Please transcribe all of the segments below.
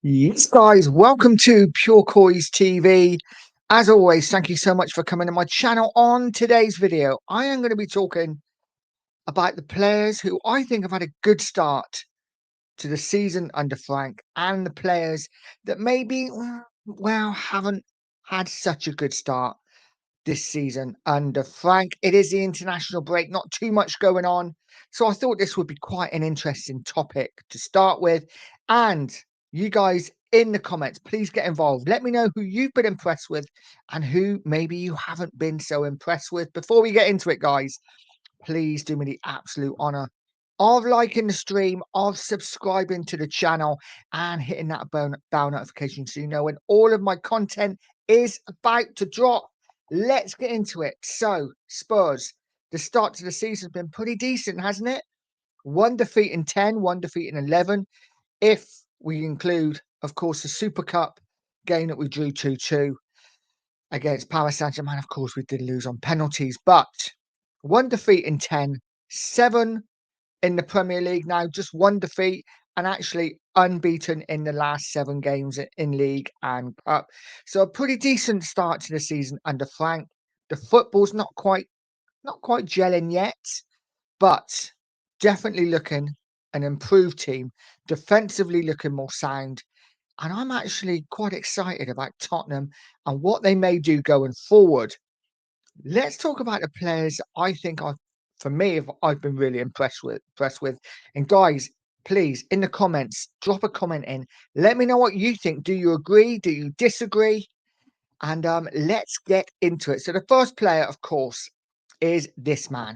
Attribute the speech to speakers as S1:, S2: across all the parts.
S1: Yes, guys, welcome to Pure Coys TV. As always, thank you so much for coming to my channel. On today's video, I am going to be talking about the players who I think have had a good start to the season under Frank and the players that maybe, well, haven't had such a good start this season under Frank. It is the international break, not too much going on. So I thought this would be quite an interesting topic to start with. And you guys in the comments, please get involved. Let me know who you've been impressed with and who maybe you haven't been so impressed with. Before we get into it, guys, please do me the absolute honor of liking the stream, of subscribing to the channel, and hitting that bell notification so you know when all of my content is about to drop. Let's get into it. So, Spurs, the start to the season has been pretty decent, hasn't it? One defeat in 10, one defeat in 11. If we include, of course, the Super Cup game that we drew 2-2 against Paris Saint-Germain. Of course, we did lose on penalties, but one defeat in 10, seven in the Premier League now, just one defeat, and actually unbeaten in the last 7 games in League and Cup. So a pretty decent start to the season under Frank. The football's not quite gelling yet, but definitely looking an improved team, defensively looking more sound. And I'm actually quite excited about Tottenham and what they may do going forward. Let's talk about the players I think I've been really impressed with. And guys, please in the comments, drop a comment in. Let me know what you think. Do you agree? Do you disagree? And let's get into it. So the first player, of course, is this man,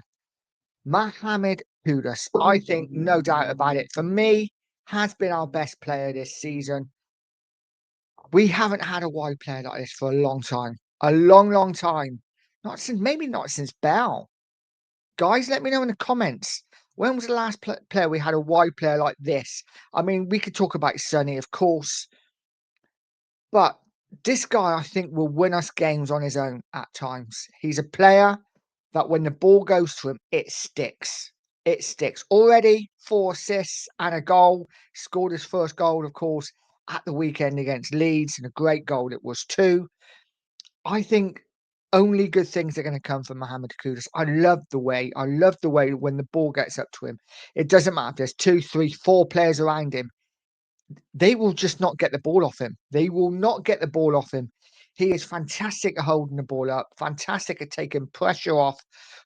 S1: Mohamed Kudus. I think no doubt about it. For me, has been our best player this season. We haven't had a wide player like this for a long time. A long, long time. Not since Bell. Guys, let me know in the comments. When was the last player we had a wide player like this? I mean, we could talk about Sonny, of course, but this guy, I think, will win us games on his own at times. He's a player that when the ball goes to him, it sticks. It sticks. Already 4 assists and a goal. Scored his first goal, of course, at the weekend against Leeds, and a great goal it was too. I think only good things are going to come from Mohamed Kudus. I love the way when the ball gets up to him, it doesn't matter if there's 2, 3, 4 players around him. They will just not get the ball off him. They will not get the ball off him. He is fantastic at holding the ball up, fantastic at taking pressure off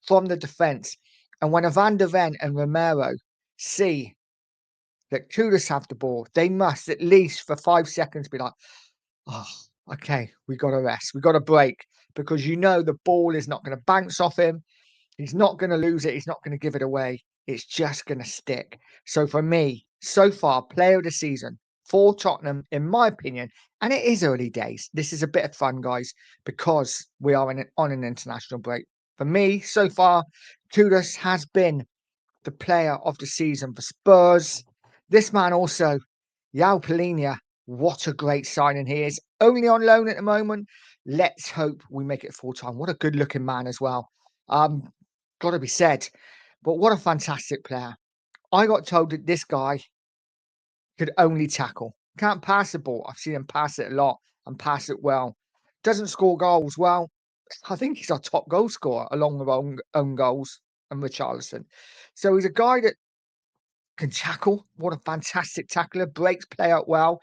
S1: from the defence. And when Van der Ven and Romero see that Kudus have the ball, they must at least for 5 seconds be like, oh, okay, we got to rest. We got to break because you know the ball is not going to bounce off him. He's not going to lose it. He's not going to give it away. It's just going to stick. So for me, so far, player of the season for Tottenham, in my opinion, and it is early days. This is a bit of fun, guys, because we are on an international break. For me, so far, Kudus has been the player of the season for Spurs. This man also, Yao Polinia, what a great signing he is. Only on loan at the moment. Let's hope we make it full time. What a good looking man as well. Got to be said. But what a fantastic player. I got told that this guy could only tackle. Can't pass the ball. I've seen him pass it a lot and pass it well. Doesn't score goals. Well, I think he's our top goal scorer along with own goals and Richarlison. So he's a guy that can tackle. What a fantastic tackler. Breaks play out well.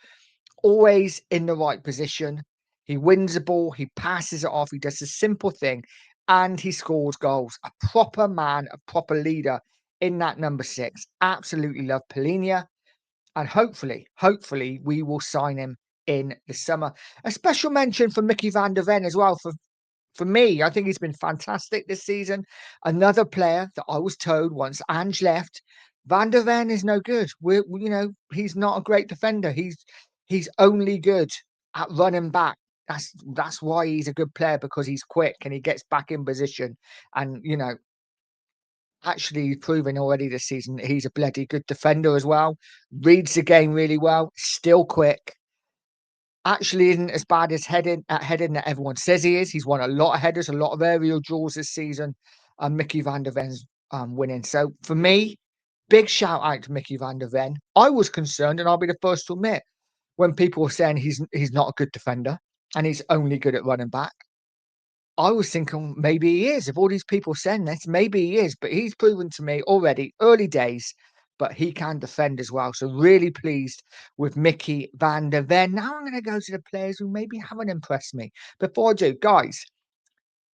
S1: Always in the right position. He wins the ball. He passes it off. He does a simple thing. And he scores goals. A proper man, a proper leader in that number 6. Absolutely love Polinia. And hopefully, we will sign him in the summer. A special mention for Mickey van der Ven as well. For me, I think he's been fantastic this season. Another player that I was told once Ange left, Van der Ven is no good. He's not a great defender. He's only good at running back. That's why he's a good player, because he's quick and he gets back in position. And actually he's proven already this season that he's a bloody good defender as well. Reads the game really well. Still quick. Actually isn't as bad as heading that everyone says he is. He's won a lot of headers, a lot of aerial draws this season. And Mickey van der Ven's winning. So for me, big shout out to Mickey van der Ven. I was concerned, and I'll be the first to admit, when people were saying he's not a good defender and he's only good at running back. I was thinking maybe he is. If all these people saying this, maybe he is. But he's proven to me already, early days, but he can defend as well. So really pleased with Mickey van der Ven. Now I'm going to go to the players who maybe haven't impressed me. Before I do, guys,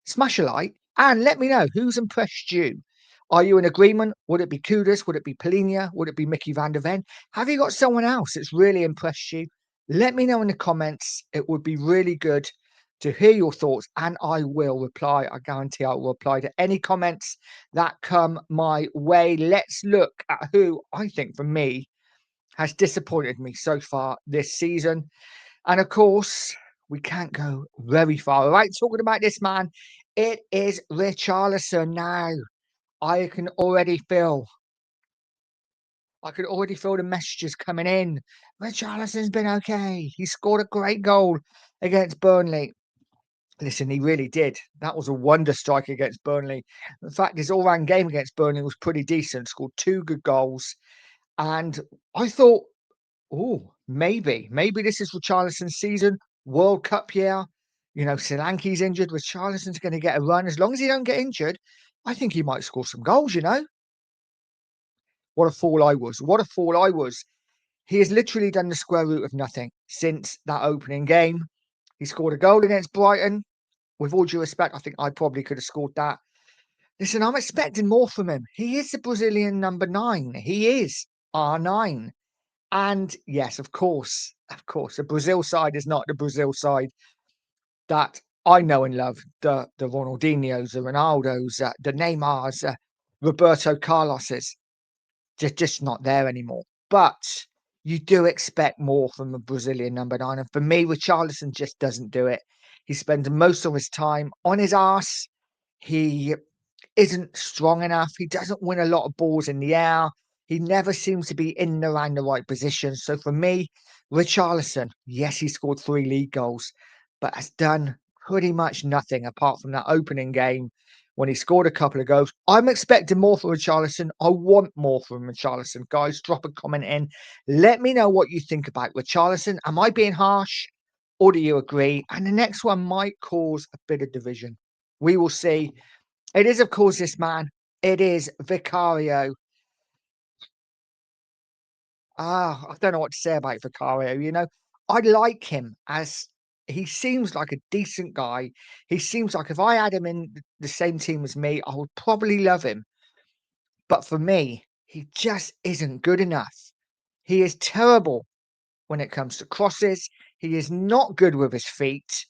S1: smash a like and let me know who's impressed you. Are you in agreement? Would it be Kudus? Would it be Polinia? Would it be Mickey van der Ven? Have you got someone else that's really impressed you? Let me know in the comments. It would be really good to hear your thoughts, and I will reply. I guarantee I will reply to any comments that come my way. Let's look at who I think, for me, has disappointed me so far this season. And of course, we can't go very far. All right, talking about this man, it is Richarlison now. I can already feel the messages coming in. Richarlison's been okay. He scored a great goal against Burnley. Listen, he really did. That was a wonder strike against Burnley. In fact, his all-round game against Burnley was pretty decent. Scored 2 good goals. And I thought, oh, maybe this is Richarlison's season. World Cup year. You know, Solanke's injured. Richarlison's going to get a run. As long as he don't get injured, I think he might score some goals, you know. What a fool I was. What a fool I was. He has literally done the square root of nothing since that opening game. He scored a goal against Brighton. With all due respect, I think I probably could have scored that. Listen, I'm expecting more from him. He is the Brazilian number 9. He is R9. And yes, of course, the Brazil side is not the Brazil side that I know and love. The Ronaldinhos, the Ronaldos, the Neymars, Roberto Carloses. Just not there anymore. But you do expect more from a Brazilian number 9. And for me, Richarlison just doesn't do it. He spends most of his time on his arse. He isn't strong enough. He doesn't win a lot of balls in the air. He never seems to be in and around the right position. So for me, Richarlison, yes, he scored 3 league goals, but has done pretty much nothing apart from that opening game when he scored a couple of goals. I'm expecting more from Richarlison. I want more from Richarlison. Guys, drop a comment in. Let me know what you think about Richarlison. Am I being harsh, or do you agree? And the next one might cause a bit of division. We will see. It is, of course, this man. It is Vicario. I don't know what to say about Vicario. You know, I like him as he seems like a decent guy. He seems like if I had him in the same team as me, I would probably love him. But for me, he just isn't good enough. He is terrible when it comes to crosses. He is not good with his feet.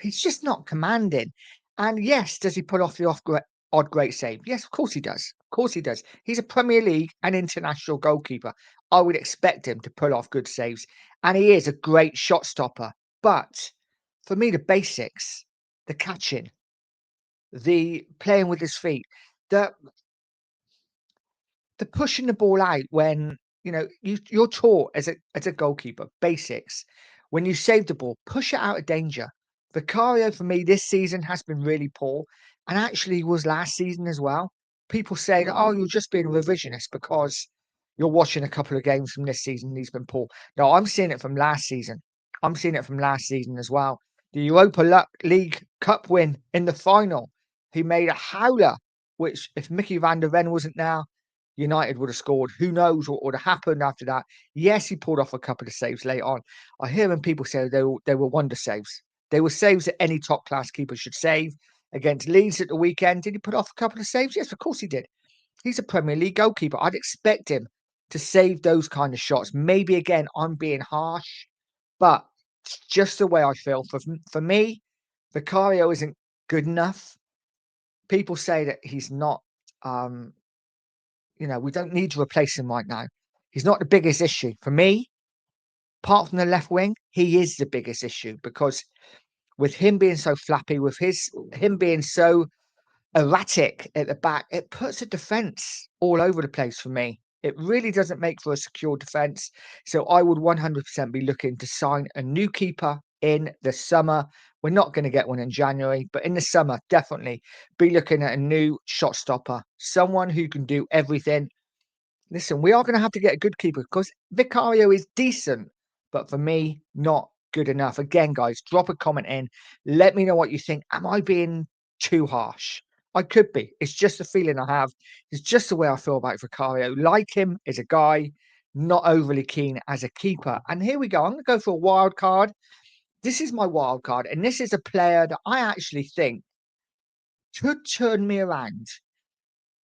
S1: He's just not commanding. And yes, does he pull off the odd great save? Yes, of course he does. Of course he does. He's a Premier League and international goalkeeper. I would expect him to pull off good saves. And he is a great shot stopper. But for me, the basics, the catching, the playing with his feet, the pushing the ball out when you're taught as a goalkeeper basics. When you save the ball, push it out of danger. Vicario for me this season has been really poor, and actually was last season as well. People say that, oh, you're just being a revisionist because you're watching a couple of games from this season and he's been poor. No, I'm seeing it from last season. I'm seeing it from last season as well. The League Cup win in the final, he made a howler, which if Mickey van der Ven wasn't there, United would have scored. Who knows what would have happened after that? Yes, he pulled off a couple of saves late on. I hear when people say they were wonder saves. They were saves that any top class keeper should save. Against Leeds at the weekend, did he put off a couple of saves? Yes, of course he did. He's a Premier League goalkeeper. I'd expect him to save those kind of shots. Maybe again, I'm being harsh, but it's just the way I feel. For me, Vicario isn't good enough. People say that he's not. We don't need to replace him right now. He's not the biggest issue. For me, apart from the left wing, he is the biggest issue because with him being so flappy, with him being so erratic at the back, it puts a defence all over the place for me. It really doesn't make for a secure defence. So I would 100% be looking to sign a new keeper in the summer. We're not going to get one in January, but in the summer, definitely be looking at a new shot stopper, someone who can do everything. Listen, we are going to have to get a good keeper because Vicario is decent, but for me, not good enough. Again, guys, drop a comment in. Let me know what you think. Am I being too harsh? I could be. It's just a feeling I have. It's just the way I feel about Vicario. Like him as a guy, not overly keen as a keeper. And here we go. I'm going to go for a wild card. This is my wild card, and this is a player that I actually think could turn me around.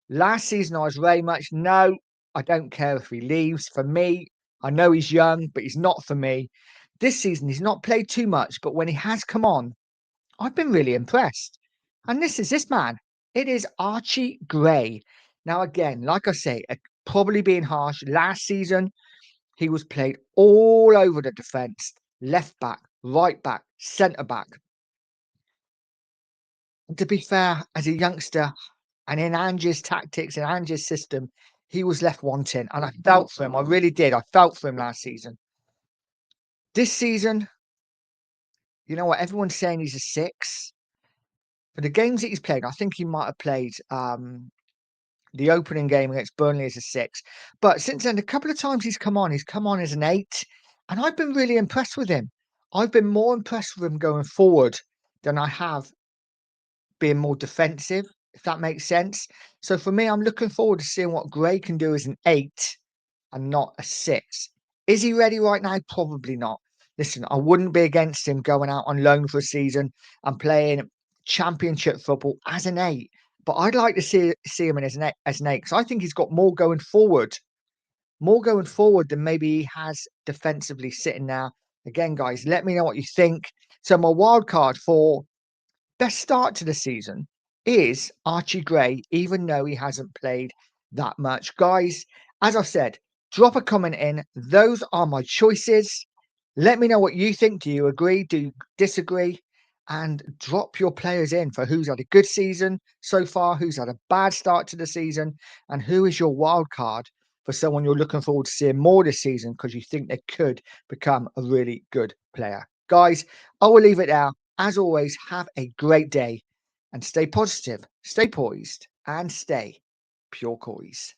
S1: Last season, I was very much, no, I don't care if he leaves. For me, I know he's young, but he's not for me. This season, he's not played too much, but when he has come on, I've been really impressed. And this is this man. It is Archie Gray. Now, again, like I say, probably being harsh, last season, he was played all over the defence, left back, right back, centre back. And to be fair, as a youngster, and in Ange's tactics and Ange's system, he was left wanting. And I felt for him. I really did. I felt for him last season. This season, you know what? Everyone's saying he's a 6. For the games that he's played, I think he might have played the opening game against Burnley as a 6. But since then, a couple of times he's come on as an 8. And I've been really impressed with him. I've been more impressed with him going forward than I have being more defensive, if that makes sense. So for me, I'm looking forward to seeing what Gray can do as an 8 and not a 6. Is he ready right now? Probably not. Listen, I wouldn't be against him going out on loan for a season and playing championship football as an 8. But I'd like to see him in as an 8 because I think he's got more going forward than maybe he has defensively sitting now. Again, guys, let me know what you think. So my wild card for best start to the season is Archie Gray, even though he hasn't played that much. Guys, as I've said, drop a comment in. Those are my choices. Let me know what you think. Do you agree? Do you disagree? And drop your players in for who's had a good season so far, who's had a bad start to the season, and who is your wild card for someone you're looking forward to seeing more this season because you think they could become a really good player. Guys, I will leave it there. As always, have a great day and stay positive, stay poised, and stay pure coys.